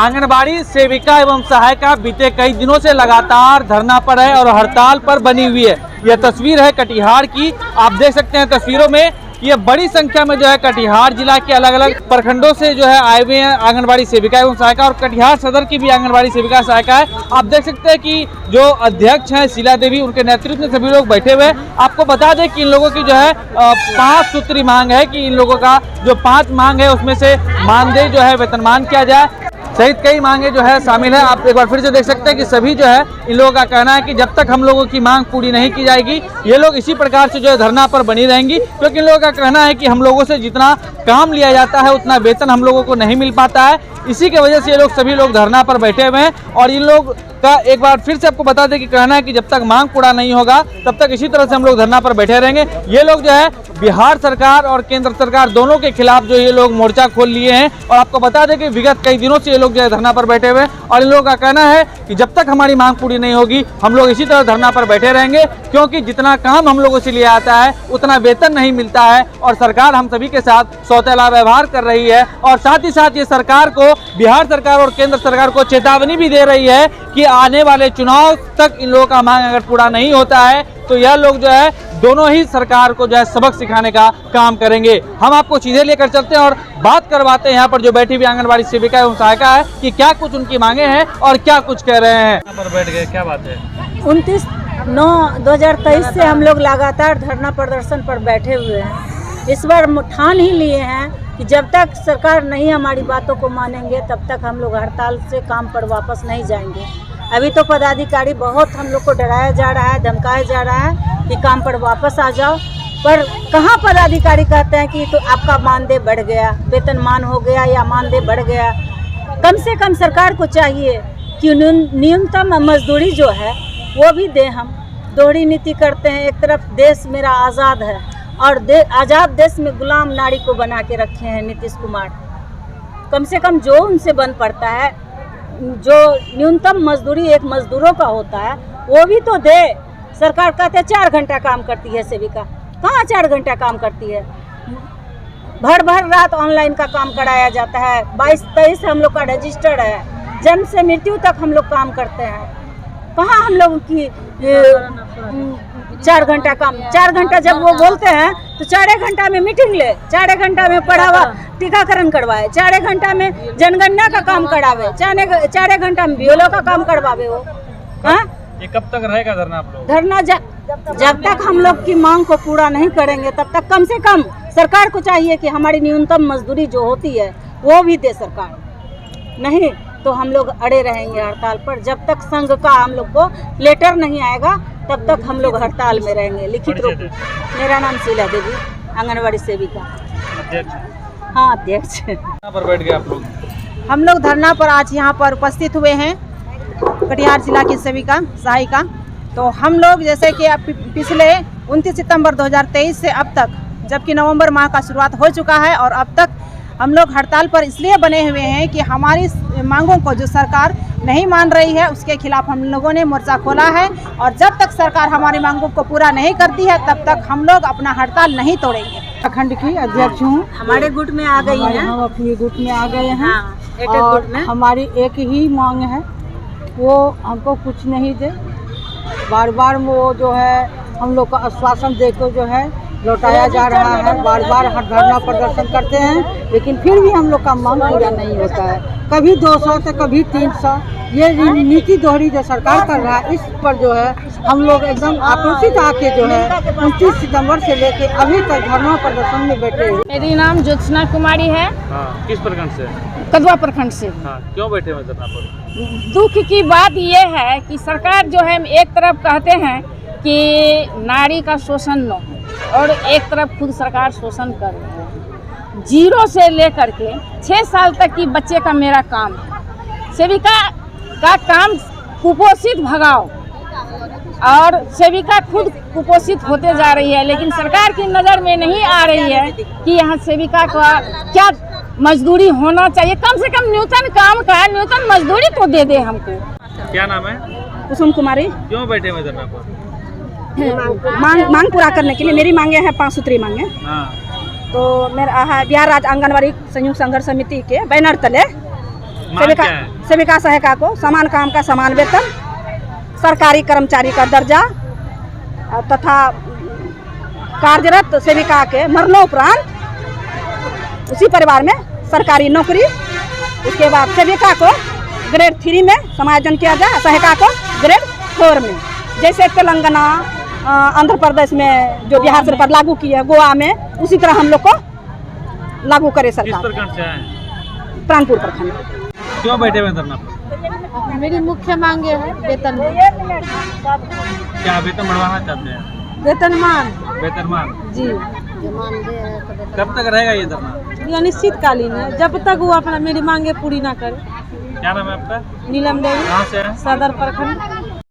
आंगनबाड़ी सेविका एवं सहायिका बीते कई दिनों से लगातार धरना पर है और हड़ताल पर बनी हुई है। यह तस्वीर है कटिहार की। आप देख सकते हैं तस्वीरों में ये बड़ी संख्या में जो है कटिहार जिला के अलग अलग प्रखंडों से जो है आए हुए हैं आंगनबाड़ी सेविका एवं सहायिका, और कटिहार सदर की भी आंगनबाड़ी सेविका सहायिका है। आप देख सकते हैं कि जो अध्यक्ष हैं शीला देवी, उनके नेतृत्व में सभी लोग बैठे हुए हैं। आपको बता दें कि इन लोगों की जो है 5 सूत्री मांग है कि इन लोगों का जो 5 मांग है उसमें से मानदेय जो है वेतनमान किया जाए सहित कई मांगे जो है शामिल है। आप एक बार फिर से देख सकते हैं कि सभी जो है इन लोगों का कहना है कि जब तक हम लोगों की मांग पूरी नहीं की जाएगी ये लोग इसी प्रकार से जो है धरना पर बनी रहेंगी, क्योंकि इन लोगों का कहना है कि हम लोगों से जितना काम लिया जाता है उतना वेतन हम लोगों को नहीं मिल पाता है। इसी की वजह से ये लोग सभी लोग धरना पर बैठे हुए हैं। और इन लोग का एक बार फिर से आपको बता दें कि कहना है कि जब तक मांग पूरा नहीं होगा तब तक इसी तरह से हम लोग धरना पर बैठे रहेंगे। ये लोग जो है बिहार सरकार और केंद्र सरकार दोनों के खिलाफ जो ये लोग मोर्चा खोल लिए हैं। और आपको बता दें कि विगत कई दिनों से ये लोग जो है धरना पर बैठे हुए हैं और इन लोगों का कहना है कि जब तक हमारी मांग पूरी नहीं होगी हम लोग इसी तरह धरना पर बैठे रहेंगे, क्योंकि जितना काम हम लोगों से लिया आता है उतना वेतन नहीं मिलता है और सरकार हम सभी के साथ सौतेला व्यवहार कर रही है। और साथ ही साथ ये सरकार को, बिहार सरकार और केंद्र सरकार को चेतावनी भी दे रही है कि आने वाले चुनाव तक इन लोगों का मांग अगर पूरा नहीं होता है तो यह लोग जो है दोनों ही सरकार को जो है सबक सिखाने का काम करेंगे। हम आपको सीधे लेकर चलते हैं और बात करवाते हैं यहाँ पर जो बैठी हुई आंगनबाड़ी सेविका एवं सहायिका है कि क्या कुछ उनकी मांगे हैं और क्या कुछ कह रहे हैं। यहाँ पर बैठ गए, क्या बात है? 29/9/2023 से हम लोग लगातार धरना प्रदर्शन पर बैठे हुए हैं। इस बार ठान ही लिए हैं कि जब तक सरकार नहीं हमारी बातों को मानेंगे तब तक हम लोग हड़ताल से काम पर वापस नहीं जाएंगे। अभी तो पदाधिकारी बहुत हम लोग को डराया जा रहा है, धमकाया जा रहा है कि काम पर वापस आ जाओ, पर कहाँ पदाधिकारी कहते हैं कि तो आपका मानदेय बढ़ गया, वेतनमान हो गया या मानदेय बढ़ गया। कम से कम सरकार को चाहिए कि न्यूनतम मजदूरी जो है वो भी दें। हम दोहरी नीति करते हैं, एक तरफ देश मेरा आज़ाद है और आज़ाद देश में गुलाम नारी को बना के रखे हैं नीतीश कुमार। कम से कम जो उनसे बन पड़ता है, जो न्यूनतम मजदूरी एक मजदूरों का होता है वो भी तो दे। सरकार कहते हैं 4 घंटा काम करती है सेविका, कहाँ 4 घंटा काम करती है? भर रात ऑनलाइन का काम कराया जाता है। 22-23 हम लोग का रजिस्टर्ड है, जन्म से मृत्यु तक हम लोग काम करते हैं। कहाँ हम लोग की 4 घंटा काम? 4 घंटा जब वो बोलते हैं तो 4 घंटा में मीटिंग ले, 4 घंटा में पढ़ावा टीकाकरण करवाए, 4 घंटा में जनगणना का काम करावे, 4 घंटा में बीएलओ का काम करवावे। वो हाँ, ये कब तक रहेगा धरना आप लोग? धरना जब तक हम लोग की मांग को पूरा नहीं करेंगे तब तक कम से कम सरकार को चाहिए कि हमारी न्यूनतम मजदूरी जो होती है वो भी दे सरकार। नहीं तो हम लोग अड़े रहेंगे हड़ताल पर। जब तक संघ का हम लोग को लेटर नहीं आएगा तब तक हम लोग हड़ताल में रहेंगे, लिखित रूप में। मेरा नाम शीला देवी, आंगनबाड़ी सेविका। हाँ, अध्यक्ष। यहाँ पर बैठ गए आप लोग? हम लोग धरना पर आज यहाँ पर उपस्थित हुए हैं, कटिहार जिला की सेविका सहायिका। तो हम लोग जैसे कि पिछले 29 सितंबर 2023 से अब तक, जबकि नवंबर माह का शुरुआत हो चुका है, और अब तक हम लोग हड़ताल पर इसलिए बने हुए हैं कि हमारी मांगों को जो सरकार नहीं मान रही है उसके खिलाफ हम लोगों ने मोर्चा खोला है। और जब तक सरकार हमारी मांगों को पूरा नहीं करती है तब तक हम लोग अपना हड़ताल नहीं तोड़ेंगे। प्रखंड की अध्यक्ष हूँ। हमारे गुट में आ गई हैं। हम अपनी गुट में आ गए हैं। हाँ, और गुट में हमारी एक ही मांग है, वो हमको कुछ नहीं दे। बार बार वो जो है हम लोग को आश्वासन देकर जो है लौटाया जा रहा है। बार धरना प्रदर्शन करते हैं लेकिन फिर भी हम लोग का मांग पूरा नहीं होता है। कभी 200 तो कभी 300। ये नीति दोहरी जो सरकार कर रहा है इस पर जो है हम लोग एकदम आक्रोशित आके जो है 29 सितंबर से लेके अभी तक धरना प्रदर्शन में बैठे हैं। मेरी नाम ज्योत्सना कुमारी है। हाँ, किस प्रखंड से? कदवा प्रखंड से। हाँ, क्यों बैठे हुए धरना पर? दुख की बात ये है कि सरकार जो है एक तरफ कहते हैं कि नारी का शोषण न हो और एक तरफ खुद सरकार शोषण कर रही है। 0 से लेकर के 6 साल तक की बच्चे का मेरा काम है। सेविका का काम कुपोषित भगाओ, और सेविका खुद कुपोषित होते जा रही है, लेकिन सरकार की नज़र में नहीं आ रही है कि यहाँ सेविका का क्या मजदूरी होना चाहिए। कम से कम न्यूनतम काम का न्यूनतम मजदूरी तो दे दे हमको। क्या नाम है? कुसुम कुमारी। क्यों बैठे हुए धरना पर? मांग पूरा करने के लिए। मेरी मांगे हैं 5 सूत्री मांगे। हाँ। तो मेरा बिहार राज्य आंगनबाड़ी संयुक्त संघर्ष समिति के बैनर तले मांग क्या है? सेविका सहायिका को समान काम का समान वेतन, सरकारी कर्मचारी का दर्जा तथा कार्यरत सेविका के मरणोपरांत उसी परिवार में सरकारी नौकरी। उसके बाद सेविका को ग्रेड 3 में समायोजन किया जाए, सहायिका को ग्रेड 4 में, जैसे तेलंगाना आंध्र प्रदेश में जो बिहार सरकार लागू की है, गोवा में, उसी तरह हम लोग को लागू करे किस सरकार। प्रकार से आए? प्राणपुर प्रखंड। क्यों बैठे हुए धरना पर? मेरी मुख्य मांगे है वेतन, क्या वेतन बढ़वाना चाहते हैं? वेतनमान वेतनमान जी। कब तक रहेगा ये धरना? यह अनिश्चितकालीन है, जब तक वो अपना मेरी मांगे पूरी ना करे। क्या नाम है आपका? नीलम देवी, कहाँ से है? सदर प्रखंड।